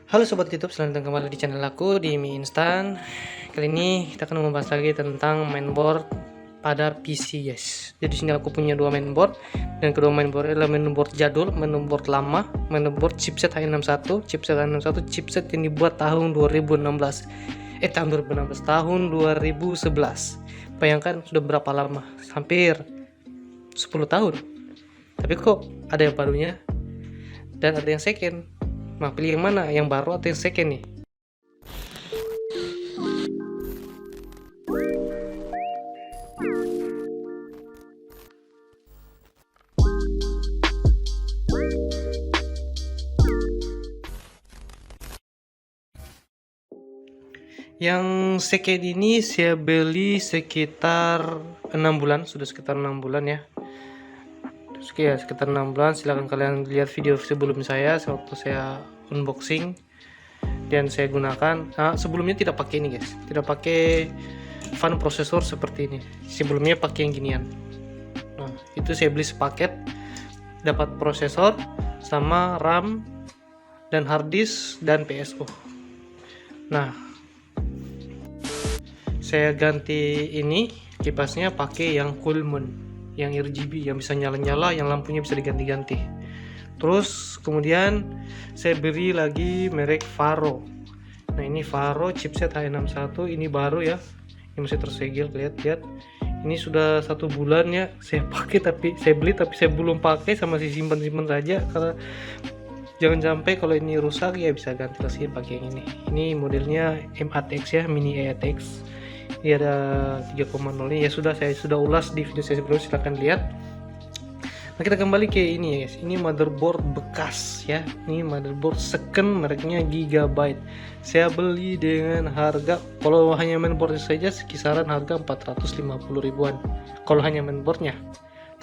Halo Sobat YouTube, selamat datang kembali di channel aku di mie instan. Kali ini kita akan membahas lagi tentang mainboard pada PC, guys. Jadi sini aku punya dua mainboard, dan kedua mainboard adalah mainboard jadul, mainboard lama, mainboard chipset H61, chipset yang dibuat tahun 2016. Tahun 2011. Bayangkan sudah berapa lama? Hampir 10 tahun. Tapi kok ada yang barunya dan ada yang second. Nah, pilih yang mana? Yang baru atau yang second nih? Yang second ini saya beli sekitar 6 bulan, sudah sekitar 6 bulan ya. Terus ya sekitar 6 bulan. Silahkan kalian lihat video sebelum saya waktu saya unboxing dan saya gunakan. Nah, sebelumnya tidak pakai ini, guys. Tidak pakai fan prosesor seperti ini. Sebelumnya pakai yang ginian. Nah, itu saya beli sepaket, dapat prosesor sama RAM dan hard disk dan PSU. Nah, saya ganti ini kipasnya pakai yang Coolmon, yang RGB, yang bisa nyala-nyala, yang lampunya bisa diganti-ganti. Terus kemudian saya beri lagi merek Faro. Nah, ini Faro chipset H61, ini baru ya, ini masih tersegel, lihat. Ini sudah 1 bulan ya saya pakai, tapi saya beli tapi saya belum pakai, sama masih simpan saja, karena jangan sampai kalau ini rusak ya bisa ganti lagi pakai yang ini. Ini modelnya M8X ya, mini E8X. Ini ada 3,0 nya ya, saya sudah ulas di video saya sebelumnya, silahkan lihat. Nah, kita kembali ke ini ya guys. Ini motherboard bekas ya. Ini motherboard second, mereknya Gigabyte. Saya beli dengan harga, kalau hanya mainboardnya saja kisaran harga 450 ribuan kalau hanya mainboardnya.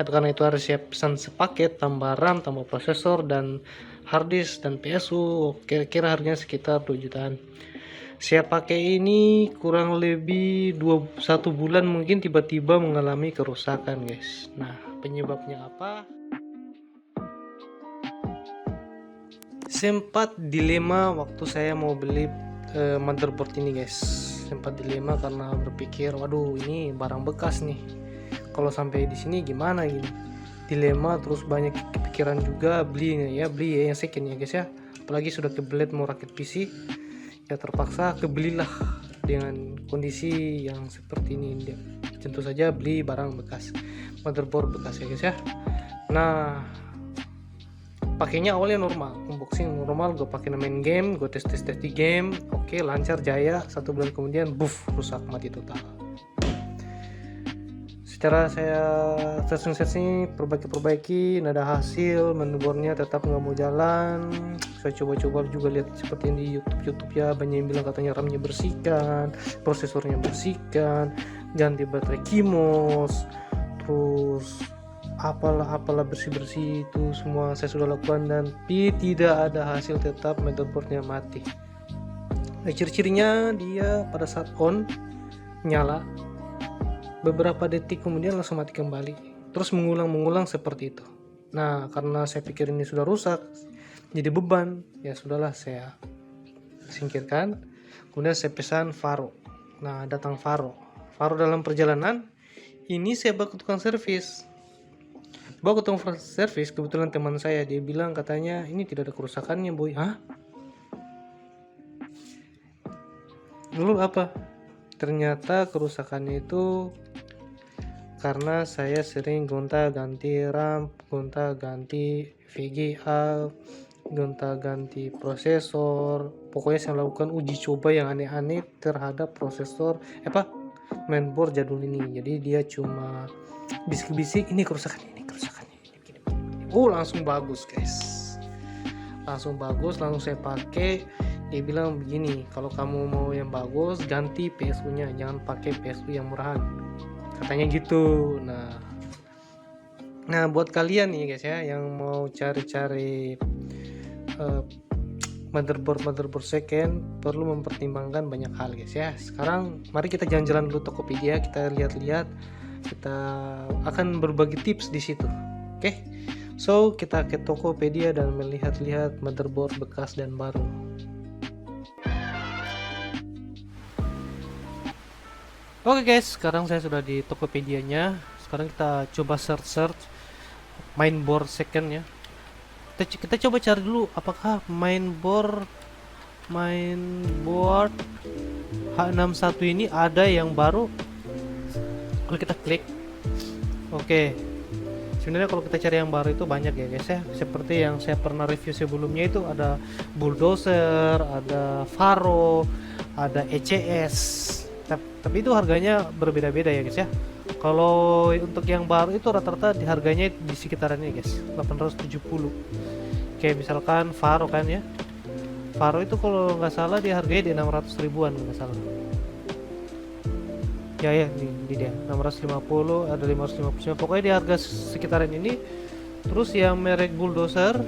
Tapi karena itu harus saya pesan sepaket, tambah RAM, tambah prosesor, dan hard disk dan PSU, kira-kira harganya sekitar 2 jutaan. Saya pakai ini kurang lebih 1 bulan, mungkin tiba-tiba mengalami kerusakan, guys. Nah, penyebabnya apa? Sempat dilema waktu saya mau beli motherboard ini, guys. Sempat dilema karena berpikir, waduh, ini barang bekas nih. Kalau sampai di sini gimana gini? Dilema, terus banyak kepikiran juga beli ya yang second ya, guys ya. Apalagi sudah kebelet mau rakit PC. Ya terpaksa kebelilah dengan kondisi yang seperti ini. Tentu saja beli barang bekas, motherboard bekas ya guys ya. Nah, pakainya awalnya normal, unboxing normal, gue pakai main game, gue tes di game, oke, lancar jaya. 1 bulan kemudian buff, rusak, mati total. Secara saya searching perbaiki, nggak ada hasil, motherboardnya tetap nggak mau jalan. Saya coba-coba juga lihat seperti yang di YouTube ya, banyak yang bilang katanya RAM-nya bersihkan, prosesornya bersihkan, ganti baterai KMOS, terus apalah bersih itu semua saya sudah lakukan, dan tidak ada hasil, tetap motherboardnya mati. Nah, ciri-cirinya dia pada saat on nyala, beberapa detik kemudian langsung mati kembali, terus mengulang seperti itu. Nah, karena saya pikir ini sudah rusak, jadi beban, ya sudahlah, saya singkirkan. Kemudian saya pesan Faro. Nah, datang Faro dalam perjalanan ini saya bawa ke tukang servis. Kebetulan teman saya, dia bilang katanya ini tidak ada kerusakannya, boy. Hah? Dulu apa? Ternyata kerusakannya itu karena saya sering gonta-ganti RAM, gonta-ganti VGA, gonta-ganti prosesor. Pokoknya saya lakukan uji coba yang aneh-aneh terhadap prosesor mainboard jadul ini. Jadi dia cuma bisik-bisik, ini kerusakannya ini. Langsung bagus, guys. Langsung saya pakai. Dia bilang begini, kalau kamu mau yang bagus ganti PSU nya, jangan pakai PSU yang murahan, katanya gitu. Nah buat kalian nih guys ya, yang mau cari-cari motherboard second, perlu mempertimbangkan banyak hal, guys ya. Sekarang mari kita jalan-jalan dulu Tokopedia, kita lihat-lihat, kita akan berbagi tips di situ. Oke? So kita ke Tokopedia dan melihat-lihat motherboard bekas dan baru. Oke guys, sekarang saya sudah di Tokopedia-nya. Sekarang kita coba search mainboard second ya. Kita coba cari dulu apakah mainboard H61 ini ada yang baru. Kalau kita klik, oke. Sebenarnya kalau kita cari yang baru itu banyak ya guys ya. Seperti yang saya pernah review sebelumnya itu ada Bulldozer, ada Faro, ada ECS. Tapi itu harganya berbeda-beda ya guys ya. Kalau untuk yang baru itu rata-rata di harganya di sekitaran ini guys, 870. Kayak misalkan Faro kan ya. Faro itu kalau nggak salah di harganya di 600 ribuan nggak salah. Ya di dia 650, ada 550, pokoknya di harga sekitaran ini. Terus yang merek Bulldozer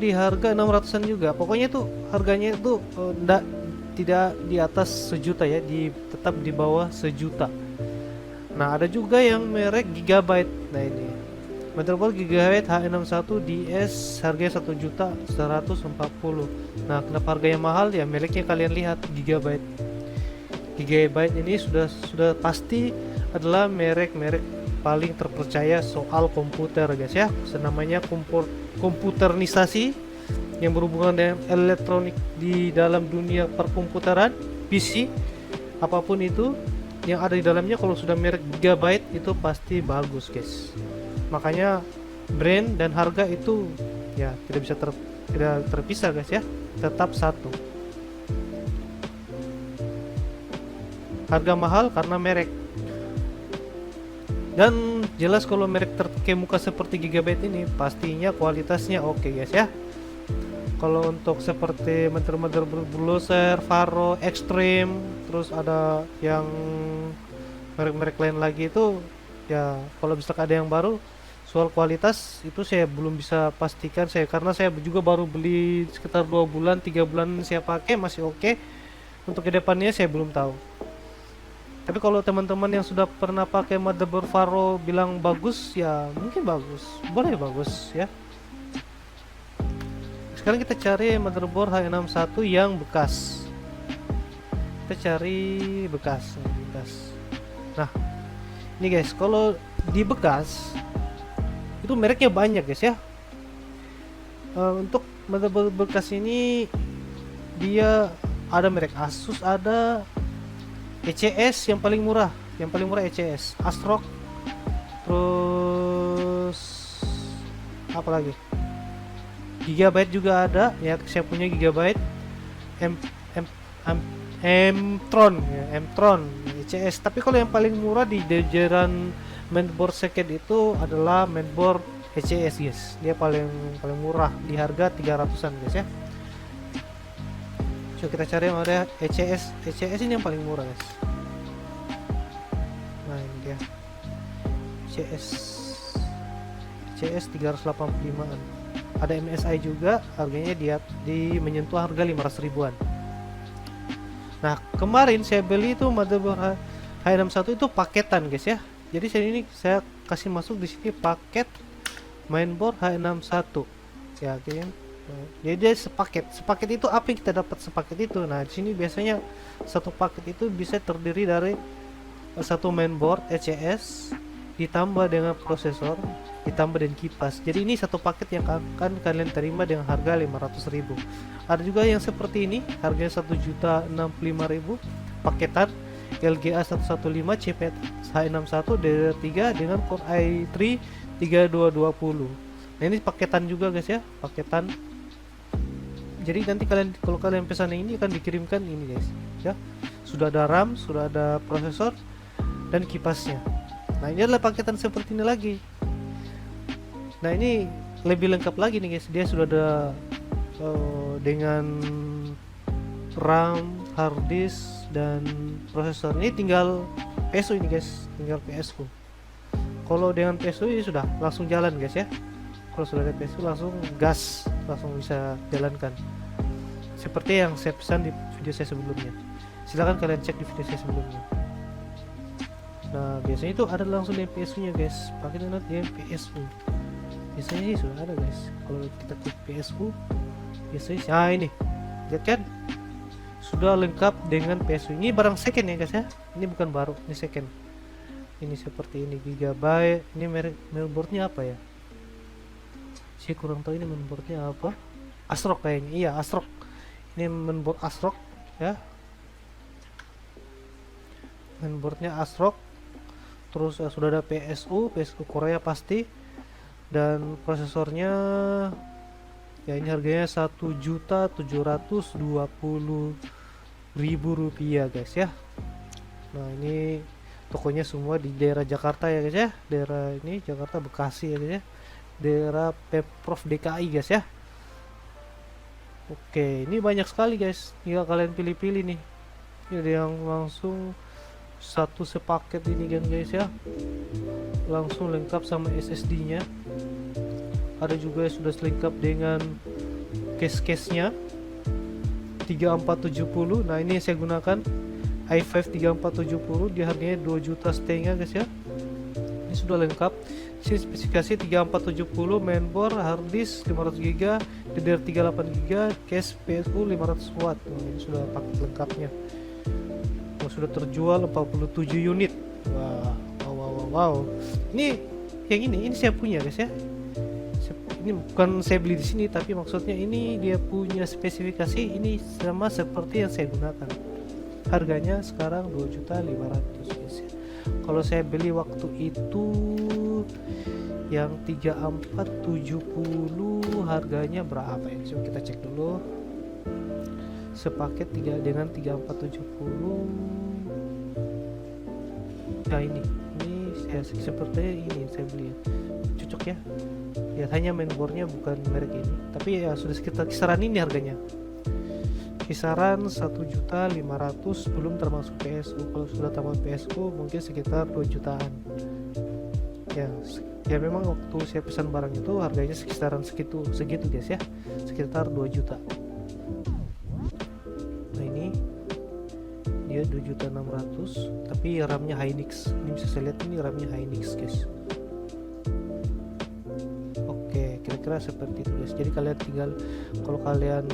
di harga 600-an juga. Pokoknya tuh harganya itu tidak di atas sejuta ya, tetap di bawah sejuta. Nah, ada juga yang merek Gigabyte. Nah, ini motherboard Gigabyte H61 DS harganya 1.140.000. Nah, kenapa harganya mahal? Ya mereknya kalian lihat, Gigabyte. Gigabyte ini sudah pasti adalah merek paling terpercaya soal komputer guys ya. Namanya komputernisasi yang berhubungan dengan elektronik di dalam dunia perkomputeran, PC, apapun itu yang ada di dalamnya. Kalau sudah merek Gigabyte itu pasti bagus guys. Makanya brand dan harga itu ya tidak terpisah guys ya, tetap satu. Harga mahal karena merek. Dan jelas kalau merek terkemuka seperti Gigabyte ini pastinya kualitasnya oke guys ya. Kalau untuk seperti motherboard Bulldozer, Faro, Extreme, terus ada yang merek-merek lain lagi itu ya, kalau misalkan ada yang baru, soal kualitas itu saya belum bisa pastikan karena saya juga baru beli sekitar 2 bulan 3 bulan saya pakai, masih oke. Untuk kedepannya saya belum tahu. Tapi kalau teman-teman yang sudah pernah pakai motherboard Faro bilang bagus, ya mungkin bagus, boleh bagus ya. Sekarang kita cari motherboard H61 yang bekas. Kita cari bekas. Nah, ini guys, kalau di bekas itu mereknya banyak guys ya. Untuk motherboard bekas ini dia ada merek Asus, ada ECS yang paling murah ECS, Astrock, terus apa lagi, Gigabyte juga ada ya, saya punya Gigabyte, Mtron ECS. Tapi kalau yang paling murah di jajaran mainboard second itu adalah mainboard ECS guys. Dia paling murah di harga 300-an guys ya. Coba kita cari yang ada ECS ini yang paling murah guys. Nah, ini dia ECS 385-an. Ada MSI juga, harganya di menyentuh harga 500 ribuan. Nah, kemarin saya beli itu motherboard H61 itu paketan guys ya. Jadi saya kasih masuk di sini paket mainboard H61 ya, kayaknya. Jadi dia sepaket itu apa yang kita dapat sepaket itu. Nah, di sini biasanya satu paket itu bisa terdiri dari satu mainboard ECS ditambah dengan prosesor, ditambah dengan kipas. Jadi ini satu paket yang akan kalian terima dengan harga 500.000. Ada juga yang seperti ini, harganya 1.065.000, paketan LGA 115 chipset H61 DDR3 dengan Core i3 3220. Nah, ini paketan juga guys ya, paketan. Jadi nanti kalau kalian pesan ini akan dikirimkan ini guys ya, sudah ada RAM, sudah ada prosesor dan kipasnya. Nah, ini adalah paketan seperti ini lagi. Nah, ini lebih lengkap lagi nih guys, dia sudah ada dengan RAM, hard disk dan prosesor. Ini tinggal PSU ini guys, tinggal PSU. Kalau dengan PSU ini sudah langsung jalan guys ya. Kalau sudah ada PSU langsung gas, langsung bisa jalankan. Seperti yang saya pesan di video saya sebelumnya. Silahkan kalian cek di video saya sebelumnya. Nah, biasanya itu ada langsung di PSU nya guys. Pakai dengan PSU. Biasanya sih sudah ada guys. Kalau kita klik PSU, biasanya ini, lihat kan? sudah lengkap dengan PSU. Ini barang second ya guys ya, ini bukan baru, ini second. Ini seperti ini, Gigabyte. Ini merek mainboardnya apa ya, saya kurang tahu ini mainboardnya apa. ASRock kayaknya, iya ASRock. Ini mainboard ASRock ya, mainboardnya ASRock. Terus sudah ada PSU Korea pasti, dan prosesornya ya ini harganya 1.720.000 rupiah guys ya. Nah ini tokonya semua di daerah Jakarta ya guys ya, daerah ini Jakarta Bekasi ya guys ya, daerah Pemprov DKI guys ya. Oke, ini banyak sekali guys, tinggal kalian pilih-pilih nih. Ini ada yang langsung satu sepaket ini kan guys ya, langsung lengkap sama SSD nya. Ada juga yang sudah lengkap dengan case nya 3470. Nah ini yang saya gunakan i5 3470, dia harganya 2,5 juta guys ya. Ini sudah lengkap, spesifikasi 3470, mainboard, harddisk 500GB, DDR3 8GB, case PSU 500 watt. Ini sudah paket lengkapnya. Sudah terjual 47 unit. Wow. Ini yang ini saya punya guys ya. Ini bukan saya beli di sini, tapi maksudnya ini dia punya spesifikasi ini sama seperti yang saya gunakan. Harganya sekarang 2.500.000 guys ya. Kalau saya beli waktu itu yang 3470 harganya berapa ya? Coba kita cek dulu. Sepaket dengan 3470. Nah ini saya seperti ini saya beli ya. Cocok ya. Ya hanya mainboardnya bukan merek ini, tapi ya sudah sekitar kisaran ini harganya. Kisaran 1.500.000 belum termasuk PSU. Kalau sudah tambah PSU mungkin sekitar 2 jutaan. Ya memang waktu saya pesan barang itu harganya sekitaran segitu guys ya, sekitar 2 juta. Nah ini dia 2.600.000 tapi RAM-nya Hynix. Ini bisa saya lihat ini RAM-nya Hynix guys. Oke, kira-kira seperti itu guys. Jadi kalian tinggal, kalau kalian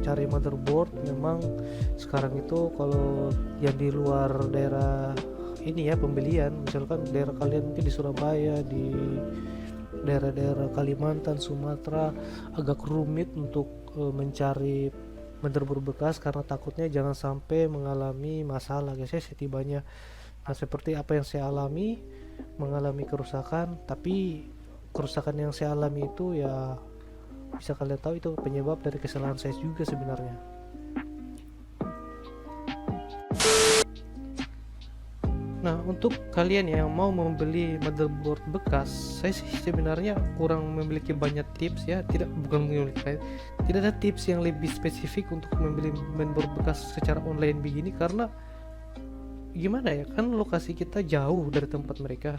cari motherboard, memang sekarang itu kalau yang di luar daerah ini ya pembelian, misalkan daerah kalian mungkin di Surabaya, di daerah-daerah Kalimantan, Sumatera, agak rumit untuk mencari motherboard bekas karena takutnya jangan sampai mengalami masalah guys ya setibanya. Nah seperti apa yang saya alami, mengalami kerusakan, tapi kerusakan yang saya alami itu ya bisa kalian tahu itu penyebab dari kesalahan saya juga sebenarnya. Nah untuk kalian yang mau membeli motherboard bekas, saya sih sebenarnya kurang memiliki banyak tips ya, tidak ada tips yang lebih spesifik untuk membeli motherboard bekas secara online begini, karena gimana ya, kan lokasi kita jauh dari tempat mereka.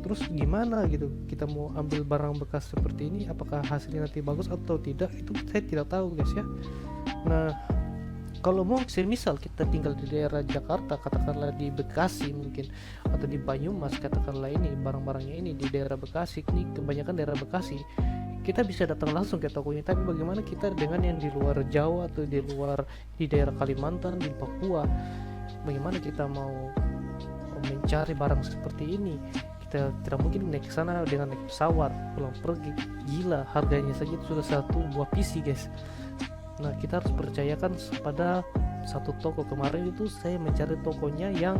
Terus gimana gitu kita mau ambil barang bekas seperti ini, apakah hasilnya nanti bagus atau tidak, itu saya tidak tahu guys ya. Nah kalau mau semisal kita tinggal di daerah Jakarta, katakanlah di Bekasi mungkin, atau di Banyumas katakanlah, ini barang-barangnya ini di daerah Bekasi, ini kebanyakan daerah Bekasi, kita bisa datang langsung ke tokonya. Tapi bagaimana kita dengan yang di luar Jawa atau di daerah Kalimantan, di Papua, bagaimana kita mau mencari barang seperti ini? Kita tidak mungkin naik ke sana dengan naik pesawat pulang pergi, gila harganya saja itu sudah satu buah PC guys. Nah kita harus percayakan pada satu toko. Kemarin itu saya mencari tokonya yang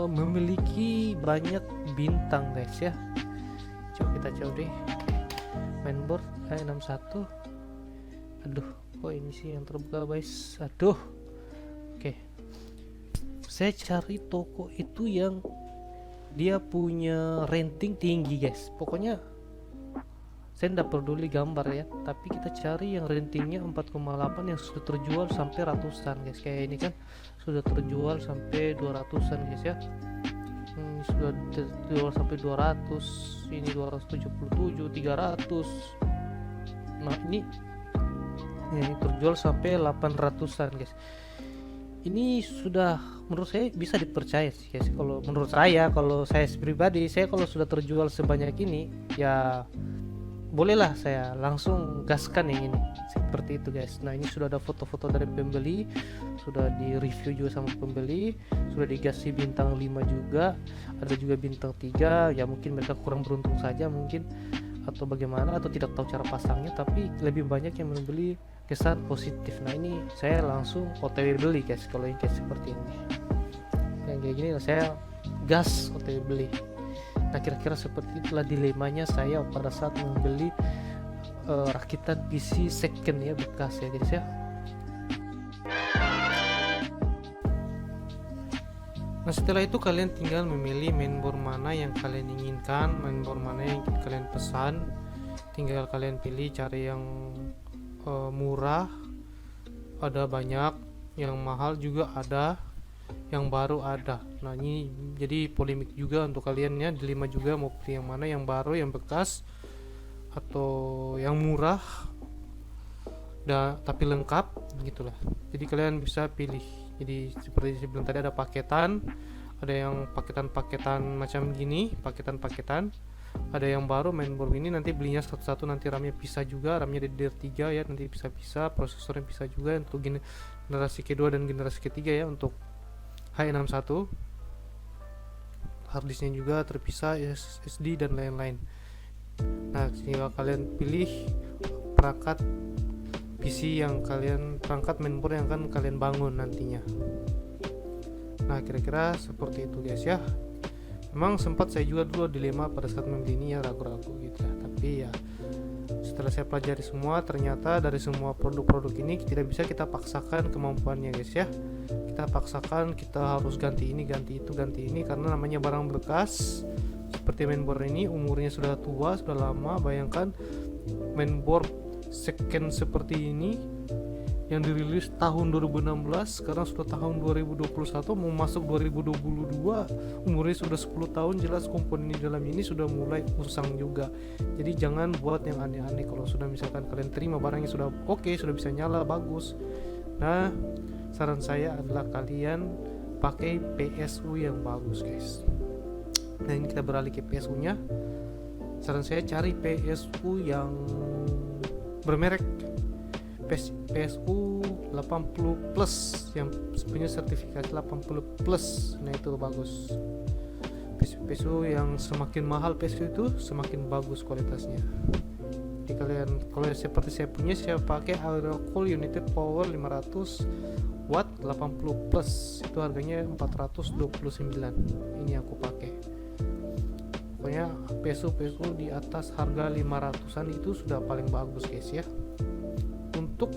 memiliki banyak bintang guys ya. Coba kita coba deh mainboard i61. Aduh kok ini sih yang terbuka guys, aduh. Oke, saya cari toko itu yang dia punya rating tinggi guys. Pokoknya saya tidak peduli gambar ya, tapi kita cari yang ratingnya 4,8 yang sudah terjual sampai ratusan guys. Kayak ini kan sudah terjual sampai 200an guys ya. Ini sudah terjual sampai 200, ini 277, 300. Nah ini terjual sampai 800an guys. Ini sudah menurut saya bisa dipercaya sih guys. Kalau menurut saya, kalau saya pribadi, saya kalau sudah terjual sebanyak ini ya bolehlah saya langsung gaskan yang ini, seperti itu guys. Nah ini sudah ada foto-foto dari pembeli, sudah di review juga sama pembeli, sudah dikasih bintang 5 juga, ada juga bintang 3. Ya mungkin mereka kurang beruntung saja mungkin, atau bagaimana, atau tidak tahu cara pasangnya, tapi lebih banyak yang membeli kesan positif. Nah ini saya langsung OTW beli guys, kalau yang kayak seperti ini, yang kayak gini saya gas OTW beli. Nah kira-kira seperti itulah dilemanya saya pada saat membeli rakitan PC second ya, bekas ya guys ya. Nah setelah itu kalian tinggal memilih mainboard mana yang kalian inginkan, mainboard mana yang kalian pesan. Tinggal kalian pilih, cari yang murah, ada banyak, yang mahal juga ada, yang baru ada. Nah ini jadi polemik juga untuk kalian ya, dilema juga mau pilih yang mana, yang baru, yang bekas, atau yang murah tapi lengkap gitulah. Jadi kalian bisa pilih. Jadi seperti sebelum tadi ada paketan, ada yang paketan macam gini, paketan, ada yang baru mainboard ini nanti belinya satu-satu, nanti RAM-nya bisa juga, RAM-nya DDR3 ya, nanti bisa prosesornya bisa juga untuk generasi kedua dan generasi ketiga ya, untuk H61, harddisknya juga terpisah, SSD dan lain-lain. Nah tinggal kalian pilih perangkat PC yang kalian, perangkat mainboard yang akan kalian bangun nantinya. Nah kira-kira seperti itu guys ya. Memang sempat saya juga dulu dilema pada saat membeli ini ya, ragu-ragu gitu ya, tapi ya setelah saya pelajari semua, ternyata dari semua produk-produk ini tidak bisa kita paksakan kemampuannya guys ya. Kita paksakan kita harus ganti ini, ganti itu, ganti ini, karena namanya barang bekas. Seperti mainboard ini umurnya sudah tua, sudah lama. Bayangkan mainboard second seperti ini yang dirilis tahun 2016, sekarang sudah tahun 2021 mau masuk 2022, umurnya sudah 10 tahun, jelas komponen di dalam ini sudah mulai usang juga. Jadi jangan buat yang aneh-aneh. Kalau sudah misalkan kalian terima barangnya sudah oke, sudah bisa nyala bagus, nah saran saya adalah kalian pakai PSU yang bagus guys. Nah ini kita beralih ke PSU nya. Saran saya cari PSU yang bermerek PSU 80 plus yang punya sertifikasi 80 plus. Nah itu bagus. PSU yang semakin mahal PSU itu semakin bagus kualitasnya. Jadi kalian kalau seperti saya punya, saya pakai Aerocool United Power 500 watt 80 plus, itu harganya 429. Ini aku pakai. Pokoknya PSU di atas harga 500-an itu sudah paling bagus guys ya, untuk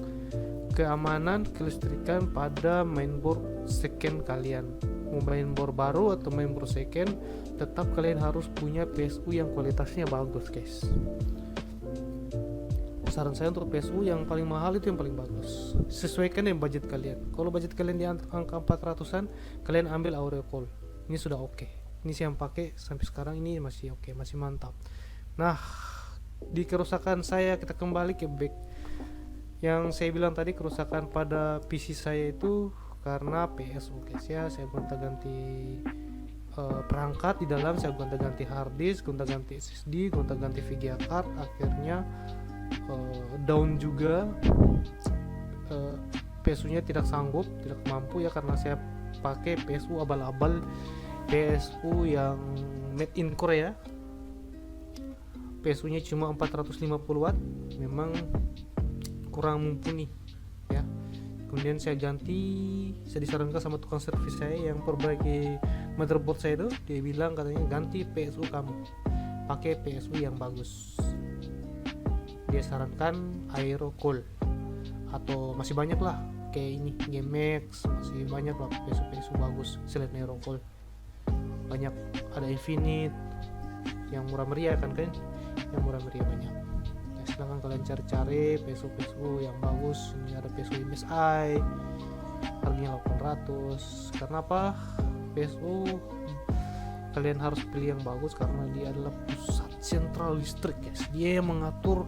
keamanan kelistrikan pada mainboard second kalian. Mau mainboard baru atau mainboard second, tetap kalian harus punya PSU yang kualitasnya bagus guys. Saran saya untuk PSU yang paling mahal itu yang paling bagus, sesuaikan dengan budget kalian. Kalau budget kalian di angka 400-an, kalian ambil Aerocool. Ini sudah oke. Ini saya yang pakai sampai sekarang, ini masih oke, masih mantap. Nah di kerusakan saya, kita kembali ke back yang saya bilang tadi, kerusakan pada PC saya itu karena PSU guys ya. Saya gonta-ganti perangkat di dalam, saya gonta-ganti hard disk, gonta-ganti SSD, gonta-ganti VGA card, akhirnya down juga. PSU nya tidak sanggup, tidak mampu ya, karena saya pakai PSU abal-abal, PSU yang made in Korea. PSU nya cuma 450 watt, memang kurang mumpuni ya. Kemudian saya disarankan sama tukang servis saya yang perbaiki motherboard saya itu, dia bilang katanya ganti PSU kamu, pakai PSU yang bagus. Dia sarankan Aerocool, atau masih banyak lah kayak ini GameX, masih banyak lah PSU bagus selain Aerocool. Banyak, ada Infinite yang murah meriah kan, yang murah meriah banyak. Silahkan kalian cari-cari PSU yang bagus. Ini ada PSU MSI, harganya 800. Karena apa? PSU kalian harus pilih yang bagus karena dia adalah pusat sentral listrik guys. Dia yang mengatur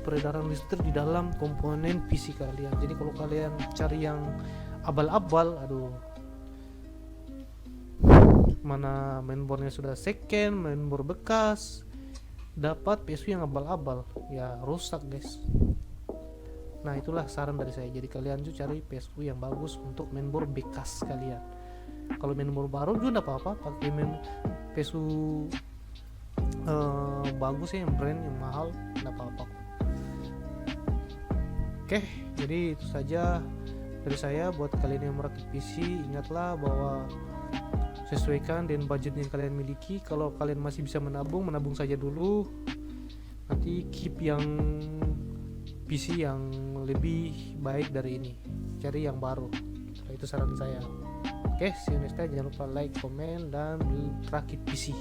peredaran listrik di dalam komponen PC kalian. Jadi kalau kalian cari yang abal-abal, aduh, mana mainboardnya sudah second, mainboard bekas, dapat PSU yang abal-abal, ya rusak guys. Nah itulah saran dari saya, jadi kalian tuh cari PSU yang bagus untuk mainboard bekas kalian. Kalau mainboard baru juga tidak apa-apa, pakai PSU bagus ya, yang brand yang mahal, tidak apa-apa. Oke, jadi itu saja dari saya buat kalian yang merakit PC. Ingatlah bahwa sesuaikan dengan budget yang kalian miliki. Kalau kalian masih bisa menabung saja dulu. Nanti keep yang PC yang lebih baik dari ini, cari yang baru. Nah, itu saran saya. Oke, see you next time. Jangan lupa like, comment, dan rakit PC.